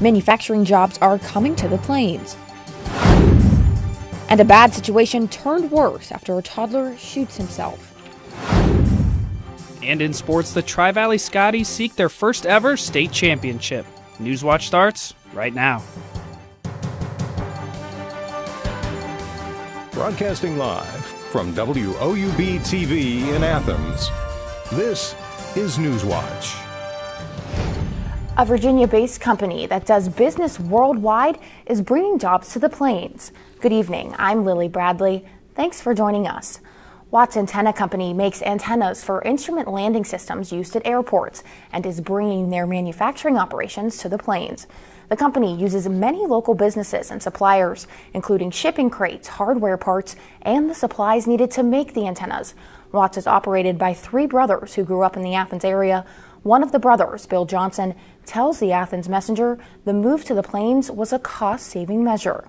Manufacturing jobs are coming to the plains. And a bad situation turned worse after a toddler shoots himself. And in sports, the Tri-Valley Scotties seek their first ever state championship. Newswatch starts right now. Broadcasting live from WOUB TV in Athens, this is Newswatch. A Virginia-based company that does business worldwide is bringing jobs to the plains. Good evening, I'm Lily Bradley. Thanks for joining us. WOUB Antenna Company makes antennas for instrument landing systems used at airports and is bringing their manufacturing operations to the plains. The company uses many local businesses and suppliers, including shipping crates, hardware parts, and the supplies needed to make the antennas. WOUB is operated by three brothers who grew up in the Athens area. One of the brothers, Bill Johnson, tells the Athens Messenger the move to the plains was a cost-saving measure.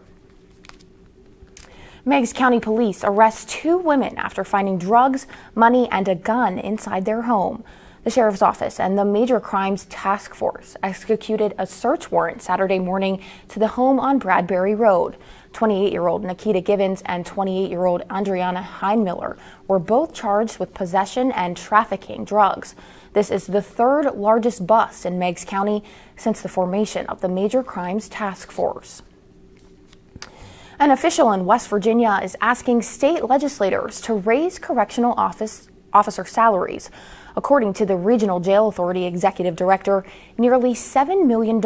Meigs County Police arrest two women after finding drugs, money, and a gun inside their home. The Sheriff's Office and the Major Crimes Task Force executed a search warrant Saturday morning to the home on Bradbury Road. 28-year-old Nikita Givens and 28-year-old Andriana Heinmiller were both charged with possession and trafficking drugs. This is the third largest bust in Meigs County since the formation of the Major Crimes Task Force. An official in West Virginia is asking state legislators to raise correctional officer salaries. According to the Regional Jail Authority Executive Director, nearly $7 million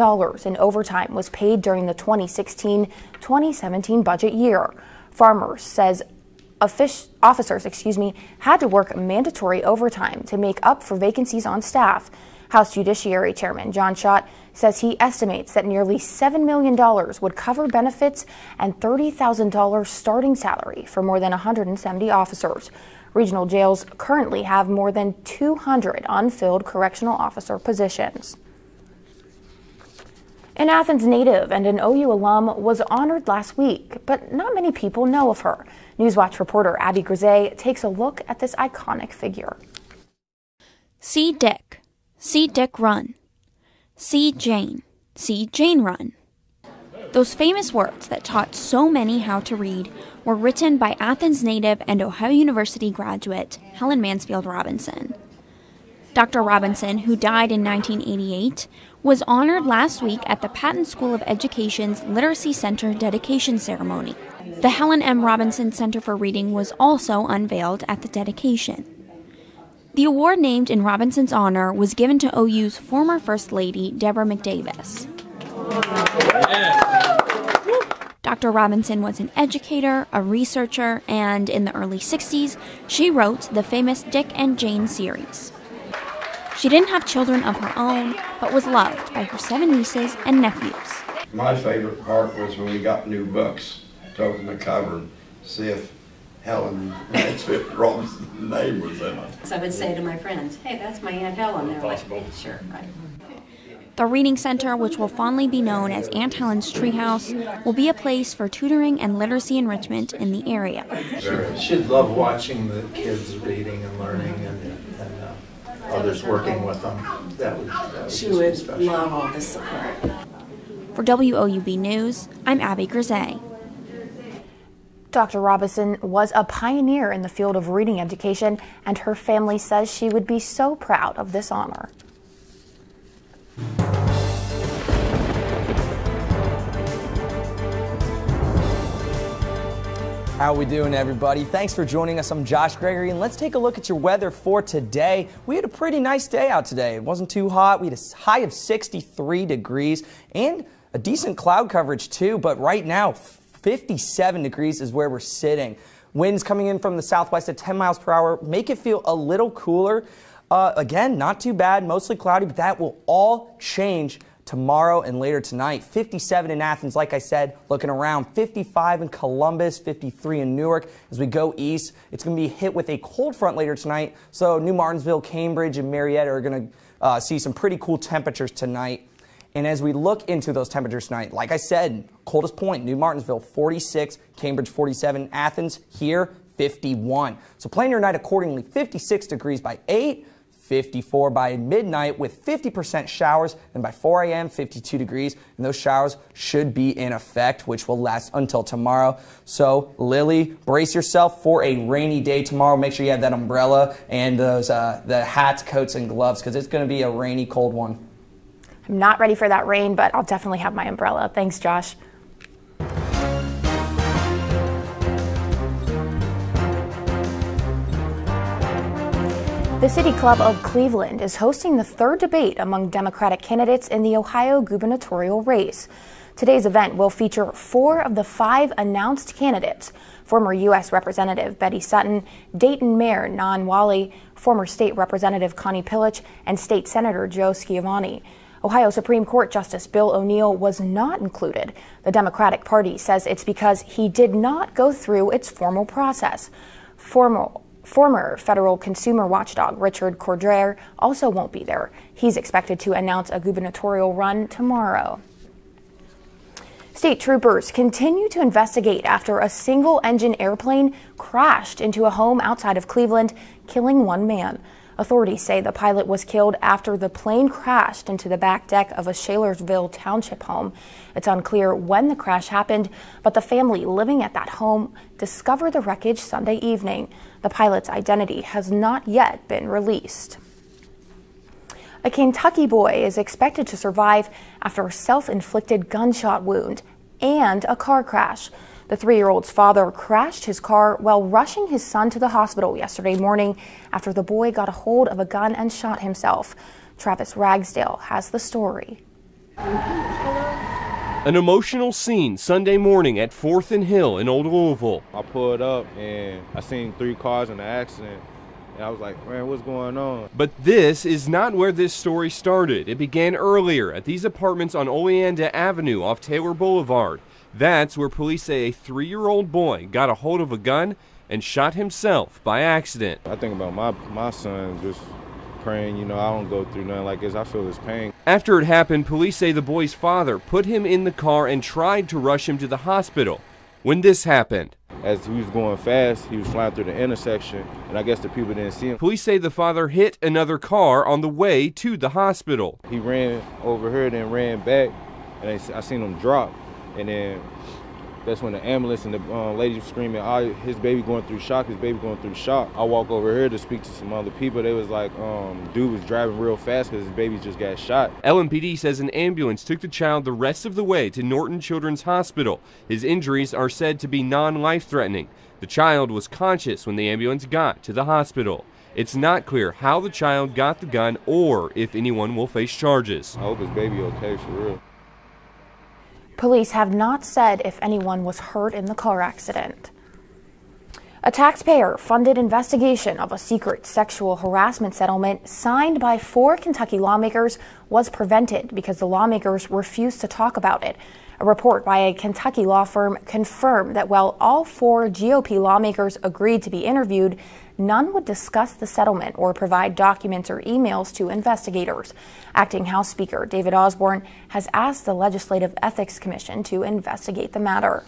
in overtime was paid during the 2016-2017 budget year. Farmers says officers had to work mandatory overtime to make up for vacancies on staff. House Judiciary Chairman John Schott says he estimates that nearly $7 million would cover benefits and $30,000 starting salary for more than 170 officers. Regional jails currently have more than 200 unfilled correctional officer positions. An Athens native and an OU alum was honored last week, but not many people know of her. Newswatch reporter Abby Grisey takes a look at this iconic figure. See Dick run. See Jane run. Those famous words that taught so many how to read were written by Athens native and Ohio University graduate Helen Mansfield Robinson. Dr. Robinson, who died in 1988, was honored last week at the Patton School of Education's Literacy Center dedication ceremony. The Helen M. Robinson Center for Reading was also unveiled at the dedication. The award named in Robinson's honor was given to OU's former First Lady, Deborah McDavis. Dr. Robinson was an educator, a researcher, and in the early 60s, she wrote the famous Dick and Jane series. She didn't have children of her own, but was loved by her 7 nieces and nephews. My favorite part was when we got new books to open the cover and see if Helen Mansfield Robinson's name was in it. So I would say to my friends, hey, that's my Aunt Helen. They're like, sure, right. The Reading Center, which will fondly be known as Aunt Helen's Treehouse, will be a place for tutoring and literacy enrichment in the area. She'd love watching the kids reading and learning and others working with them. She would love all the support. For WOUB News, I'm Abby Grisey. Dr. Robinson was a pioneer in the field of reading education, and her family says she would be so proud of this honor. How we doing, everybody? Thanks for joining us. I'm Josh Gregory, and let's take a look at your weather for today. We had a pretty nice day out today. It wasn't too hot. We had a high of 63 degrees and a decent cloud coverage too, but right now 57 degrees is where we're sitting. Winds coming in from the southwest at 10 miles per hour make it feel a little cooler. Again, not too bad, mostly cloudy, but that will all change tomorrow and later tonight. 57 in Athens, like I said, looking around. 55 in Columbus, 53 in Newark. As we go east, it's going to be hit with a cold front later tonight, so New Martinsville, Cambridge, and Marietta are going to see some pretty cool temperatures tonight. And as we look into those temperatures tonight, like I said, coldest point, New Martinsville, 46, Cambridge, 47, Athens, here, 51. So plan your night accordingly. 56 degrees by 8, 54 by midnight with 50% showers, and by 4 a.m., 52 degrees. And those showers should be in effect, which will last until tomorrow. So, Lily, brace yourself for a rainy day tomorrow. Make sure you have that umbrella and those the hats, coats, and gloves, because it's going to be a rainy, cold one. I'm not ready for that rain, but I'll definitely have my umbrella. Thanks, Josh. The City Club of Cleveland is hosting the third debate among Democratic candidates in the Ohio gubernatorial race. Today's event will feature 4 of the 5 announced candidates: former U.S. Representative Betty Sutton, Dayton Mayor Nan Wally, former State Representative Connie Pillich, and State Senator Joe Schiavone. Ohio Supreme Court Justice Bill O'Neill was not included. The Democratic Party says it's because he did not go through its formal process. Former federal consumer watchdog Richard Cordray also won't be there. He's expected to announce a gubernatorial run tomorrow. State troopers continue to investigate after a single-engine airplane crashed into a home outside of Cleveland, killing 1 man. Authorities say the pilot was killed after the plane crashed into the back deck of a Shalersville Township home. It's unclear when the crash happened, but the family living at that home discovered the wreckage Sunday evening. The pilot's identity has not yet been released. A Kentucky boy is expected to survive after a self-inflicted gunshot wound and a car crash. The 3-year-old's father crashed his car while rushing his son to the hospital yesterday morning after the boy got a hold of a gun and shot himself. Travis Ragsdale has the story. An emotional scene Sunday morning at 4th and Hill in Old Louisville. I pulled up and I seen 3 cars in the accident. And I was like, man, what's going on? But this is not where this story started. It began earlier at these apartments on Oleanda Avenue off Taylor Boulevard. That's where police say a 3-year-old boy got a hold of a gun and shot himself by accident. I think about my son just praying, I don't go through nothing like this. I feel his pain. After it happened, police say the boy's father put him in the car and tried to rush him to the hospital. When this happened, as he was going fast, he was flying through the intersection, and I guess the people didn't see him. Police say the father hit another car on the way to the hospital. He ran over here, then ran back, and I seen him drop. And then that's when the ambulance and the lady was screaming, his baby going through shock, his baby going through shock. I walk over here to speak to some other people. They was like, dude was driving real fast because his baby just got shot. LMPD says an ambulance took the child the rest of the way to Norton Children's Hospital. His injuries are said to be non-life-threatening. The child was conscious when the ambulance got to the hospital. It's not clear how the child got the gun or if anyone will face charges. I hope his baby okay for real. Police have not said if anyone was hurt in the car accident. A taxpayer-funded investigation of a secret sexual harassment settlement signed by 4 Kentucky lawmakers was prevented because the lawmakers refused to talk about it. A report by a Kentucky law firm confirmed that while all 4 GOP lawmakers agreed to be interviewed, none would discuss the settlement or provide documents or emails to investigators. Acting House Speaker David Osborne has asked the Legislative Ethics Commission to investigate the matter.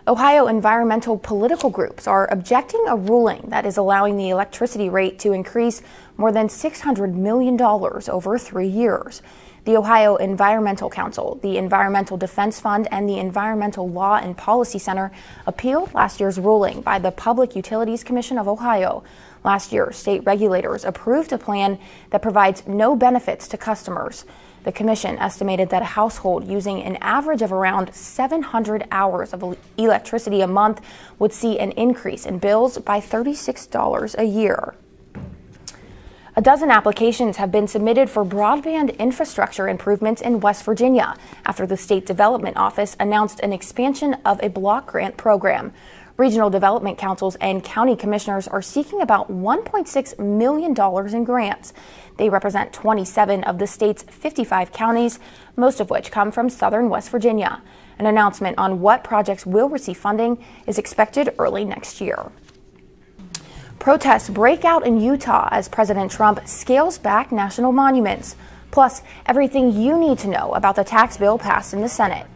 Ohio environmental political groups are objecting a ruling that is allowing the electricity rate to increase more than $600 million over 3 years. The Ohio Environmental Council, the Environmental Defense Fund, and the Environmental Law and Policy Center appealed last year's ruling by the Public Utilities Commission of Ohio. Last year, state regulators approved a plan that provides no benefits to customers. The commission estimated that a household using an average of around 700 hours of electricity a month would see an increase in bills by $36 a year. A dozen applications have been submitted for broadband infrastructure improvements in West Virginia after the State Development Office announced an expansion of a block grant program. Regional development councils and county commissioners are seeking about $1.6 million in grants. They represent 27 of the state's 55 counties, most of which come from southern West Virginia. An announcement on what projects will receive funding is expected early next year. Protests break out in Utah as President Trump scales back national monuments. Plus, everything you need to know about the tax bill passed in the Senate.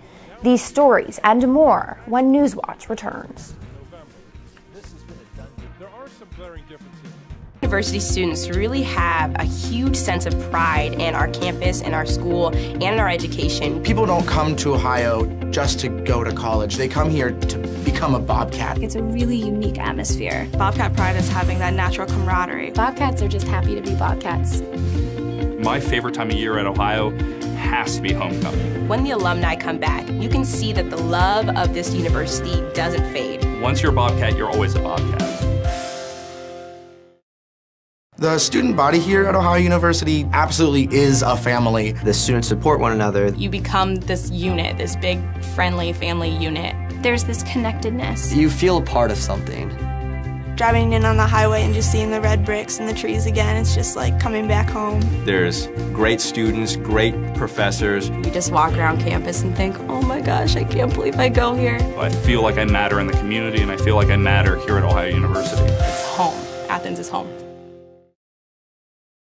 These stories and more when Newswatch returns. University students really have a huge sense of pride in our campus, in our school, and in our education. People don't come to Ohio just to go to college. They come here to become a Bobcat. It's a really unique atmosphere. Bobcat pride is having that natural camaraderie. Bobcats are just happy to be Bobcats. My favorite time of year at Ohio has to be homecoming. When the alumni come back, you can see that the love of this university doesn't fade. Once you're a Bobcat, you're always a Bobcat. The student body here at Ohio University absolutely is a family. The students support one another. You become this unit, this big, friendly family unit. There's this connectedness. You feel a part of something. Driving in on the highway and just seeing the red bricks and the trees again, it's just like coming back home. There's great students, great professors. You just walk around campus and think, oh my gosh, I can't believe I go here. I feel like I matter in the community, and I feel like I matter here at Ohio University. It's home. Athens is home.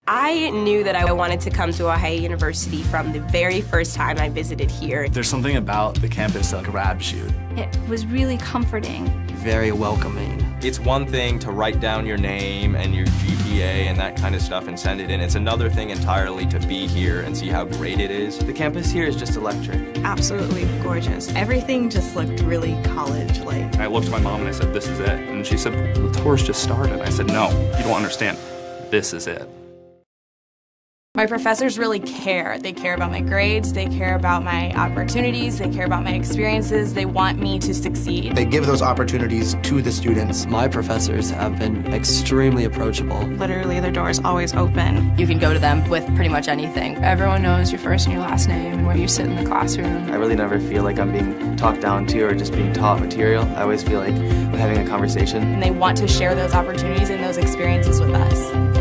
I knew that I wanted to come to Ohio University from the very first time I visited here. There's something about the campus that grabs you. It was really comforting. Very welcoming. It's one thing to write down your name and your GPA and that kind of stuff and send it in. It's another thing entirely to be here and see how great it is. The campus here is just electric. Absolutely gorgeous. Everything just looked really college-like. I looked at my mom and I said, this is it. And she said, the tour's just started. I said, no, you don't understand. This is it. My professors really care. They care about my grades, they care about my opportunities, they care about my experiences, they want me to succeed. They give those opportunities to the students. My professors have been extremely approachable. Literally, their door is always open. You can go to them with pretty much anything. Everyone knows your first and your last name and where you sit in the classroom. I really never feel like I'm being talked down to or just being taught material. I always feel like we're having a conversation. And they want to share those opportunities and those experiences with us.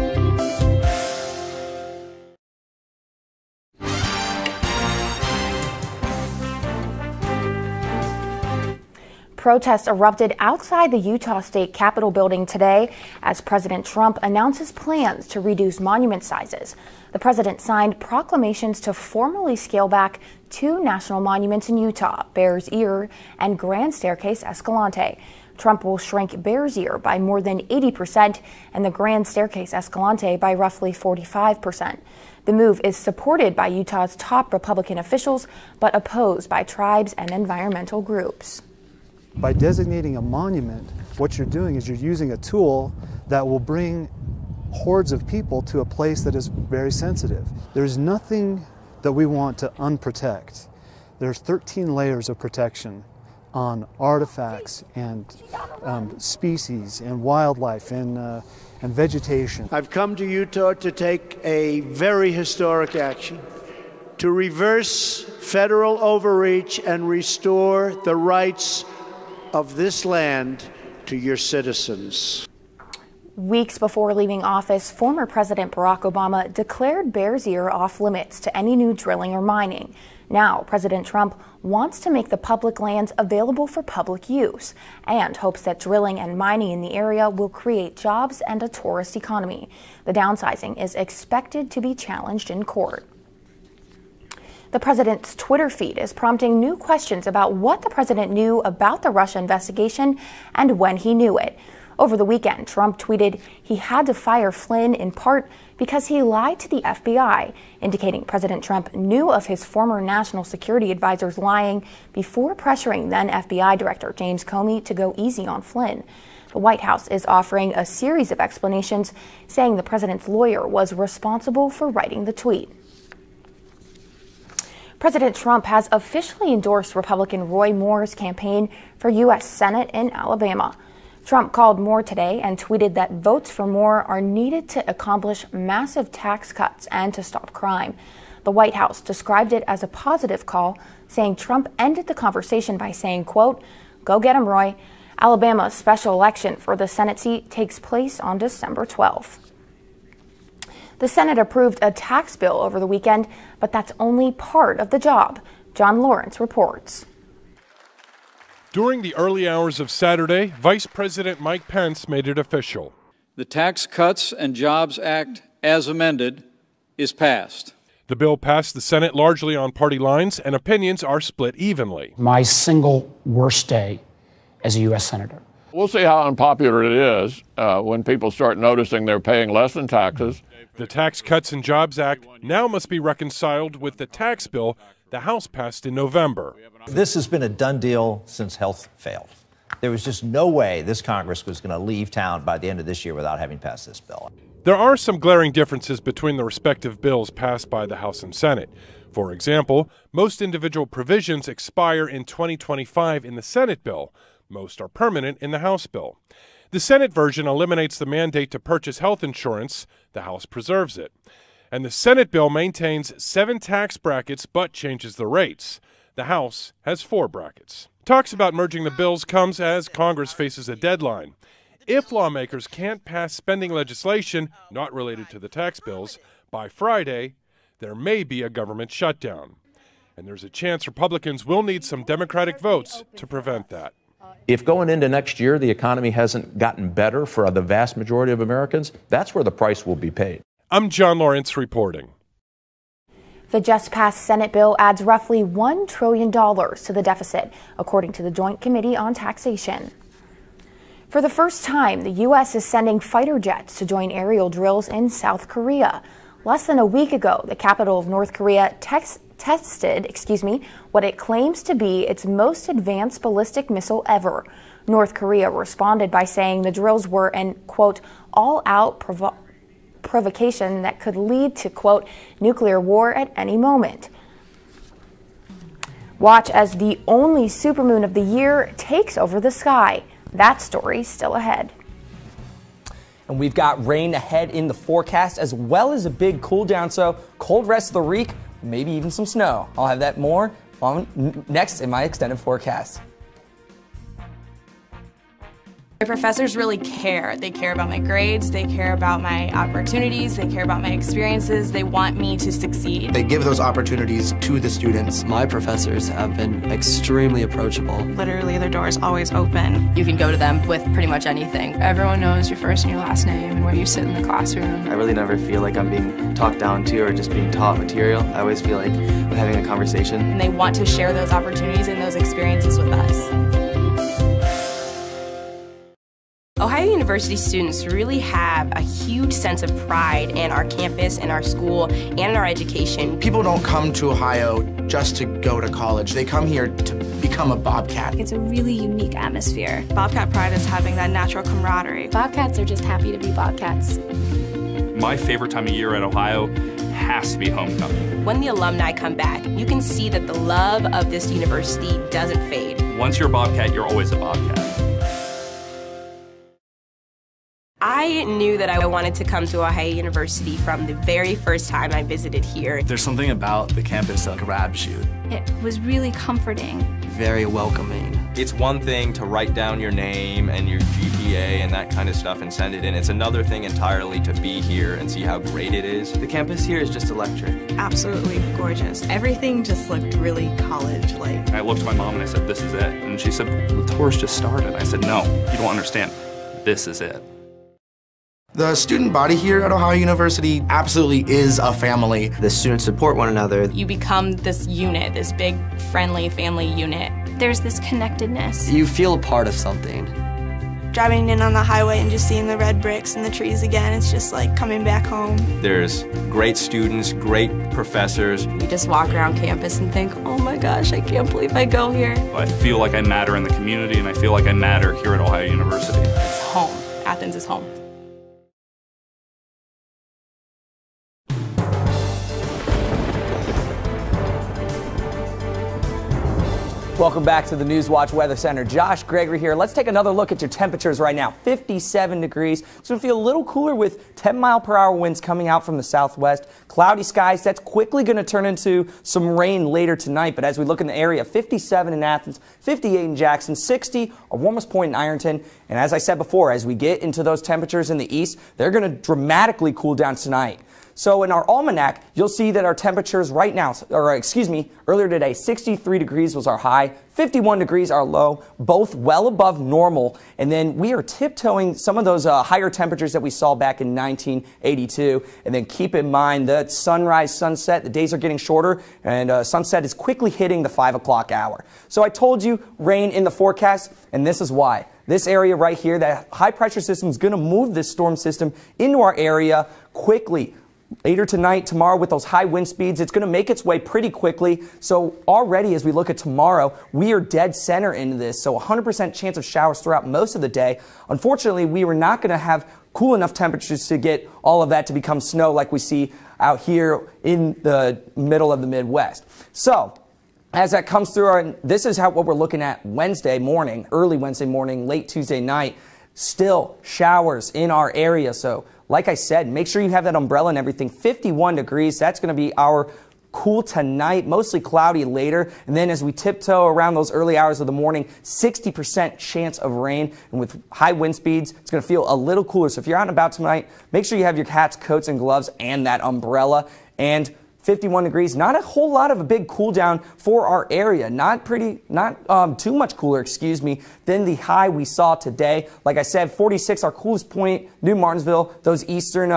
Protests erupted outside the Utah State Capitol building today as President Trump announces plans to reduce monument sizes. The president signed proclamations to formally scale back two national monuments in Utah, Bears Ear and Grand Staircase Escalante. Trump will shrink Bears Ear by more than 80% and the Grand Staircase Escalante by roughly 45%. The move is supported by Utah's top Republican officials, but opposed by tribes and environmental groups. By designating a monument, what you're doing is you're using a tool that will bring hordes of people to a place that is very sensitive. There's nothing that we want to unprotect. There's 13 layers of protection on artifacts and species and wildlife and vegetation. I've come to Utah to take a very historic action to reverse federal overreach and restore the rights of this land to your citizens. Weeks before leaving office, former President Barack Obama declared Bears Ear off limits to any new drilling or mining. Now, President Trump wants to make the public lands available for public use and hopes that drilling and mining in the area will create jobs and a tourist economy. The downsizing is expected to be challenged in court. The president's Twitter feed is prompting new questions about what the president knew about the Russia investigation and when he knew it. Over the weekend, Trump tweeted he had to fire Flynn in part because he lied to the FBI, indicating President Trump knew of his former national security advisor's lying before pressuring then FBI Director James Comey to go easy on Flynn. The White House is offering a series of explanations, saying the president's lawyer was responsible for writing the tweet. President Trump has officially endorsed Republican Roy Moore's campaign for U.S. Senate in Alabama. Trump called Moore today and tweeted that votes for Moore are needed to accomplish massive tax cuts and to stop crime. The White House described it as a positive call, saying Trump ended the conversation by saying, quote, "Go get him, Roy." Alabama's special election for the Senate seat takes place on December 12th. The Senate approved a tax bill over the weekend, but that's only part of the job. John Lawrence reports. During the early hours of Saturday, Vice President Mike Pence made it official. The Tax Cuts and Jobs Act, as amended, is passed. The bill passed the Senate largely on party lines, and opinions are split evenly. My single worst day as a U.S. Senator We'll see how unpopular it is when people start noticing they're paying less in taxes. The Tax Cuts and Jobs Act now must be reconciled with the tax bill the House passed in November. This has been a done deal since health failed. There was just no way this Congress was going to leave town by the end of this year without having passed this bill. There are some glaring differences between the respective bills passed by the House and Senate. For example, most individual provisions expire in 2025 in the Senate bill. Most are permanent in the House bill. The Senate version eliminates the mandate to purchase health insurance. The House preserves it. And the Senate bill maintains 7 tax brackets but changes the rates. The House has 4 brackets. Talks about merging the bills comes as Congress faces a deadline. If lawmakers can't pass spending legislation not related to the tax bills by Friday, there may be a government shutdown. And there's a chance Republicans will need some Democratic votes to prevent that. If going into next year the economy hasn't gotten better for the vast majority of Americans, that's where the price will be paid. I'm John Lawrence reporting. The just-passed Senate bill adds roughly $1 trillion to the deficit, according to the Joint Committee on Taxation. For the first time, the U.S. is sending fighter jets to join aerial drills in South Korea. Less than a week ago, the capital of North Korea tested what it claims to be its most advanced ballistic missile ever. North Korea responded by saying the drills were an, quote, all-out provocation that could lead to, quote, nuclear war at any moment. Watch as the only supermoon of the year takes over the sky. That story still ahead. And we've got rain ahead in the forecast, as well as a big cool down, so cold rest of the week, maybe even some snow. I'll have that more on next in my extended forecast. My professors really care. They care about my grades, they care about my opportunities, they care about my experiences, they want me to succeed. They give those opportunities to the students. My professors have been extremely approachable. Literally, their door is always open. You can go to them with pretty much anything. Everyone knows your first and your last name and where you sit in the classroom. I really never feel like I'm being talked down to or just being taught material. I always feel like I'm having a conversation. And they want to share those opportunities and those experiences with us. Ohio University students really have a huge sense of pride in our campus, in our school, and in our education. People don't come to Ohio just to go to college. They come here to become a Bobcat. It's a really unique atmosphere. Bobcat pride is having that natural camaraderie. Bobcats are just happy to be Bobcats. My favorite time of year at Ohio has to be homecoming. When the alumni come back, you can see that the love of this university doesn't fade. Once you're a Bobcat, you're always a Bobcat. I knew that I wanted to come to Ohio University from the very first time I visited here. There's something about the campus that grabs you. It was really comforting. Very welcoming. It's one thing to write down your name and your GPA and that kind of stuff and send it in. It's another thing entirely to be here and see how great it is. The campus here is just electric. Absolutely gorgeous. Everything just looked really college-like. I looked at my mom and I said, "This is it." And she said, "The tour's just started." I said, "No, you don't understand. This is it." The student body here at Ohio University absolutely is a family. The students support one another. You become this unit, this big, friendly family unit. There's this connectedness. You feel a part of something. Driving in on the highway and just seeing the red bricks and the trees again, it's just like coming back home. There's great students, great professors. You just walk around campus and think, oh my gosh, I can't believe I go here. I feel like I matter in the community, and I feel like I matter here at Ohio University. It's home. Athens is home. Welcome back to the Newswatch Weather Center. Josh Gregory here. Let's take another look at your temperatures right now. 57 degrees. It's going to feel a little cooler with 10-mile-per-hour winds coming out from the southwest. Cloudy skies. That's quickly going to turn into some rain later tonight. But as we look in the area, 57 in Athens, 58 in Jackson, 60 our warmest point in Ironton. And as I said before, as we get into those temperatures in the east, they're going to dramatically cool down tonight. So in our almanac, you'll see that our temperatures right now, earlier today, 63 degrees was our high, 51 degrees our low, both well above normal. And then we are tiptoeing some of those higher temperatures that we saw back in 1982. And then keep in mind that sunrise, sunset, the days are getting shorter, and sunset is quickly hitting the 5 o'clock hour. So I told you rain in the forecast, and this is why. This area right here, that high pressure system is going to move this storm system into our area quickly. Later tonight, tomorrow, with those high wind speeds, it's going to make its way pretty quickly. So already, as we look at tomorrow, we are dead center into this. So 100% chance of showers throughout most of the day. Unfortunately, we were not going to have cool enough temperatures to get all of that to become snow like we see out here in the middle of the Midwest. So as that comes through, this is what we're looking at Wednesday morning, early Wednesday morning, late Tuesday night. Still showers in our area. So like I said, make sure you have that umbrella and everything. 51 degrees, that's going to be our cool tonight, mostly cloudy later. And then as we tiptoe around those early hours of the morning, 60% chance of rain. And with high wind speeds, it's going to feel a little cooler. So if you're out and about tonight, make sure you have your hats, coats, and gloves and that umbrella. And 51 degrees, not a whole lot of a big cool down for our area. Not too much cooler, than the high we saw today. Like I said, 46, our coolest point, New Martinsville, those eastern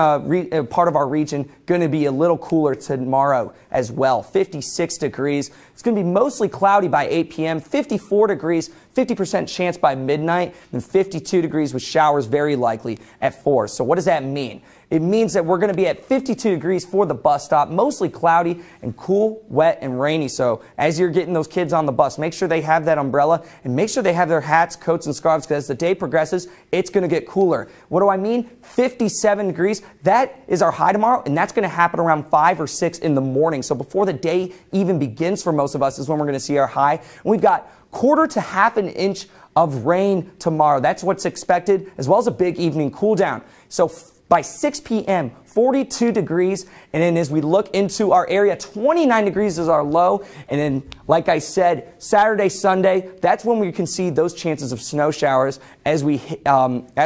part of our region, going to be a little cooler tomorrow as well. 56 degrees. It's going to be mostly cloudy by 8 p.m., 54 degrees, 50% chance by midnight, and 52 degrees with showers very likely at 4. So what does that mean? It means that we're going to be at 52 degrees for the bus stop, mostly cloudy and cool, wet, and rainy. So as you're getting those kids on the bus, make sure they have that umbrella and make sure they have their hats, coats, and scarves, because as the day progresses, it's going to get cooler. What do I mean? 57 degrees. That is our high tomorrow, and that's going to happen around 5 or 6 in the morning. So before the day even begins for most of us is when we're going to see our high. And we've got quarter to half an inch of rain tomorrow. That's what's expected, as well as a big evening cool down. So by 6 p.m., 42 degrees. And then as we look into our area, 29 degrees is our low. And then, like I said, Saturday, Sunday, that's when we can see those chances of snow showers as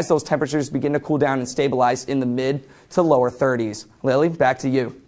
those temperatures begin to cool down and stabilize in the mid to lower 30s. Lily, back to you.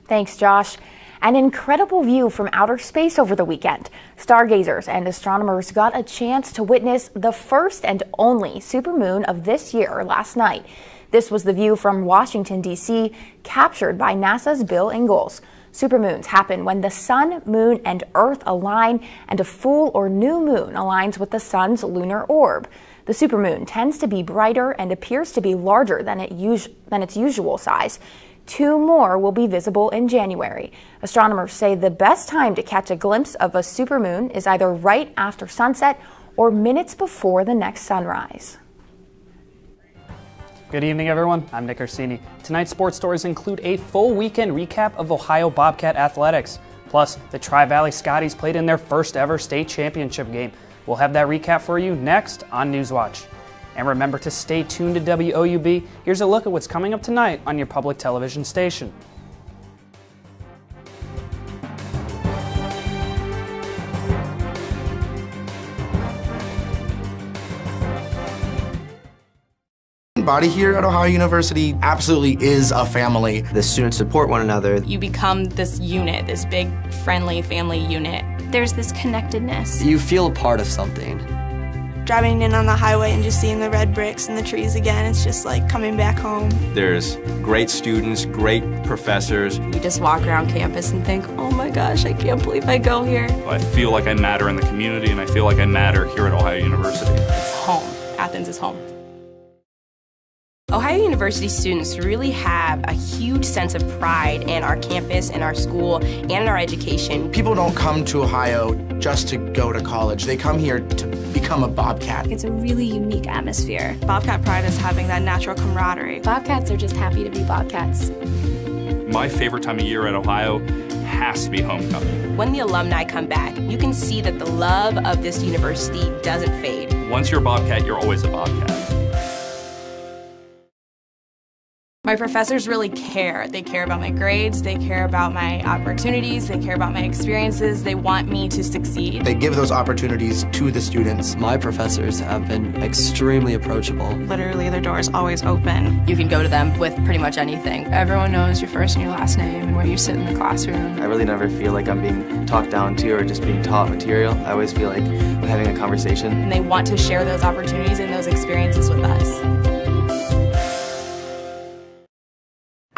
Thanks, Josh. An incredible view from outer space over the weekend. Stargazers and astronomers got a chance to witness the first and only supermoon of this year last night. This was the view from Washington, D.C., captured by NASA's Bill Ingalls. Supermoons happen when the sun, moon, and Earth align and a full or new moon aligns with the sun's lunar orb. The supermoon tends to be brighter and appears to be larger than its usual size. 2 more will be visible in January. Astronomers say the best time to catch a glimpse of a supermoon is either right after sunset or minutes before the next sunrise. Good evening, everyone. I'm Nick Orsini. Tonight's sports stories include a full weekend recap of Ohio Bobcat athletics. Plus, the Tri-Valley Scotties played in their first ever state championship game. We'll have that recap for you next on Newswatch. And remember to stay tuned to WOUB. Here's a look at what's coming up tonight on your public television station. Body here at Ohio University absolutely is a family. The students support one another. You become this unit, this big, friendly family unit. There's this connectedness. You feel a part of something. Driving in on the highway and just seeing the red bricks and the trees again, it's just like coming back home. There's great students, great professors. You just walk around campus and think, oh my gosh, I can't believe I go here. I feel like I matter in the community, and I feel like I matter here at Ohio University. It's home. Athens is home. Ohio University students really have a huge sense of pride in our campus, in our school, and in our education. People don't come to Ohio just to go to college. They come here to become a Bobcat. It's a really unique atmosphere. Bobcat pride is having that natural camaraderie. Bobcats are just happy to be Bobcats. My favorite time of year at Ohio has to be homecoming. When the alumni come back, you can see that the love of this university doesn't fade. Once you're a Bobcat, you're always a Bobcat. My professors really care. They care about my grades, they care about my opportunities, they care about my experiences, they want me to succeed. They give those opportunities to the students. My professors have been extremely approachable. Literally, their door is always open. You can go to them with pretty much anything. Everyone knows your first and your last name and where you sit in the classroom. I really never feel like I'm being talked down to or just being taught material. I always feel like I'm having a conversation. And they want to share those opportunities and those experiences with us.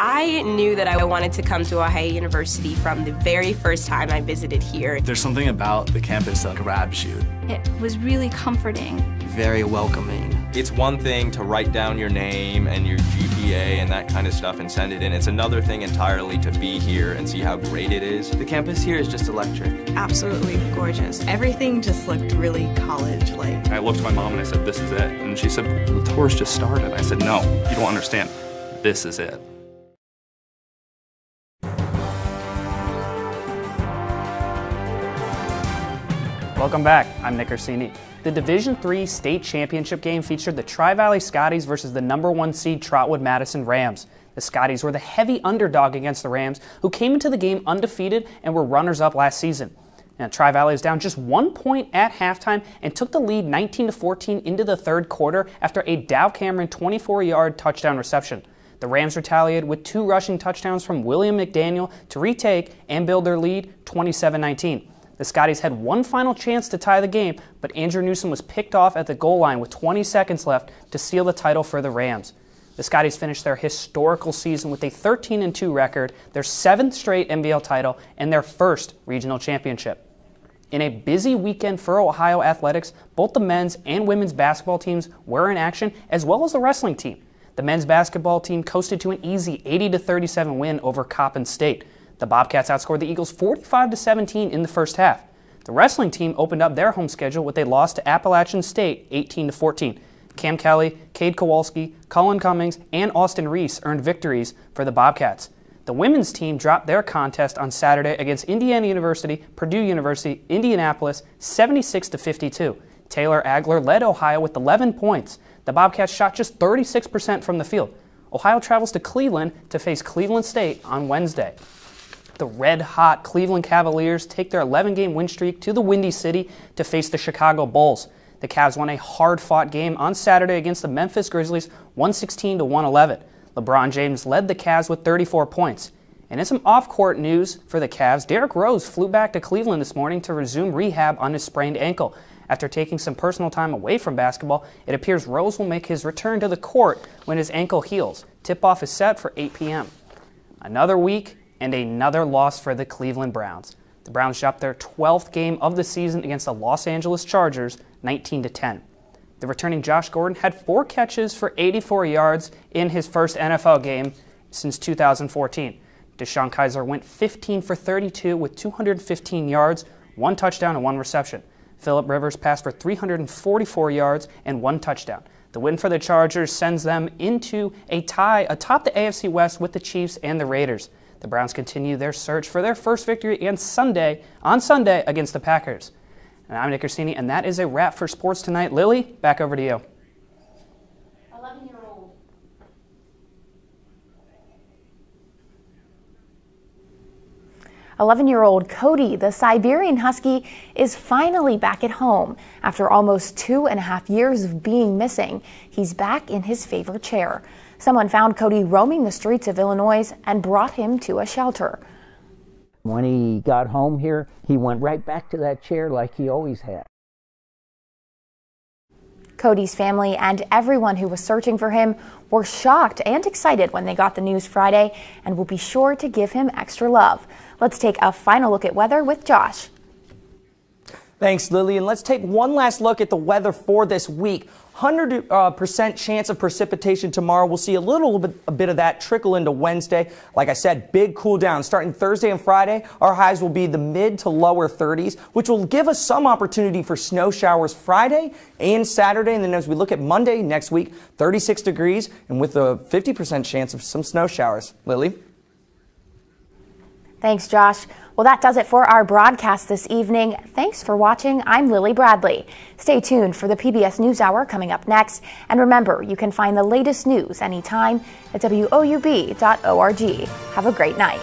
I knew that I wanted to come to Ohio University from the very first time I visited here. There's something about the campus that grabs you. It was really comforting. Very welcoming. It's one thing to write down your name and your GPA and that kind of stuff and send it in. It's another thing entirely to be here and see how great it is. The campus here is just electric. Absolutely gorgeous. Everything just looked really college-like. I looked at my mom and I said, this is it. And she said, the tour's just started. I said, no, you don't understand. This is it. Welcome back. I'm Nick Orsini. The Division III state championship game featured the Tri-Valley Scotties versus the #1 seed Trotwood Madison Rams. The Scotties were the heavy underdog against the Rams, who came into the game undefeated and were runners-up last season. Now, Tri-Valley is down just 1 point at halftime and took the lead 19-14 into the third quarter after a Dow Cameron 24-yard touchdown reception. The Rams retaliated with 2 rushing touchdowns from William McDaniel to retake and build their lead 27-19. The Scotties had one final chance to tie the game, but Andrew Newsom was picked off at the goal line with 20 seconds left to seal the title for the Rams. The Scotties finished their historical season with a 13-2 record, their 7th straight NBL title, and their first regional championship. In a busy weekend for Ohio athletics, both the men's and women's basketball teams were in action, as well as the wrestling team. The men's basketball team coasted to an easy 80-37 win over Coppin State. The Bobcats outscored the Eagles 45-17 in the first half. The wrestling team opened up their home schedule with a loss to Appalachian State 18-14. Cam Kelly, Cade Kowalski, Colin Cummings, and Austin Reese earned victories for the Bobcats. The women's team dropped their contest on Saturday against Indiana University, Purdue University, Indianapolis 76-52. Taylor Agler led Ohio with 11 points. The Bobcats shot just 36% from the field. Ohio travels to Cleveland to face Cleveland State on Wednesday. The red-hot Cleveland Cavaliers take their 11-game win streak to the Windy City to face the Chicago Bulls. The Cavs won a hard-fought game on Saturday against the Memphis Grizzlies 116-111. LeBron James led the Cavs with 34 points. And in some off-court news for the Cavs, Derrick Rose flew back to Cleveland this morning to resume rehab on his sprained ankle. After taking some personal time away from basketball, it appears Rose will make his return to the court when his ankle heals. Tip-off is set for 8 p.m. Another week and another loss for the Cleveland Browns. The Browns dropped their 12th game of the season against the Los Angeles Chargers, 19-10. The returning Josh Gordon had 4 catches for 84 yards in his first NFL game since 2014. Deshaun Kaiser went 15 for 32 with 215 yards, 1 touchdown and 1 reception. Phillip Rivers passed for 344 yards and 1 touchdown. The win for the Chargers sends them into a tie atop the AFC West with the Chiefs and the Raiders. The Browns continue their search for their first victory on Sunday against the Packers. And I'm Nick Orsini, and that is a wrap for sports tonight. Lily, back over to you. 11-year-old Cody, the Siberian Husky, is finally back at home. After almost 2.5 years of being missing, he's back in his favorite chair. Someone found Cody roaming the streets of Illinois and brought him to a shelter. When he got home here, he went right back to that chair like he always had. Cody's family and everyone who was searching for him were shocked and excited when they got the news Friday and will be sure to give him extra love. Let's take a final look at weather with Josh. Thanks, Lily. And let's take one last look at the weather for this week. 100% chance of precipitation tomorrow. We'll see a bit of that trickle into Wednesday. Like I said, big cool down. Starting Thursday and Friday, our highs will be the mid to lower 30s, which will give us some opportunity for snow showers Friday and Saturday. And then as we look at Monday next week, 36 degrees and with a 50% chance of some snow showers. Lily? Thanks, Josh. Well, that does it for our broadcast this evening. Thanks for watching. I'm Lily Bradley. Stay tuned for the PBS NewsHour coming up next. And remember, you can find the latest news anytime at WOUB.org. Have a great night.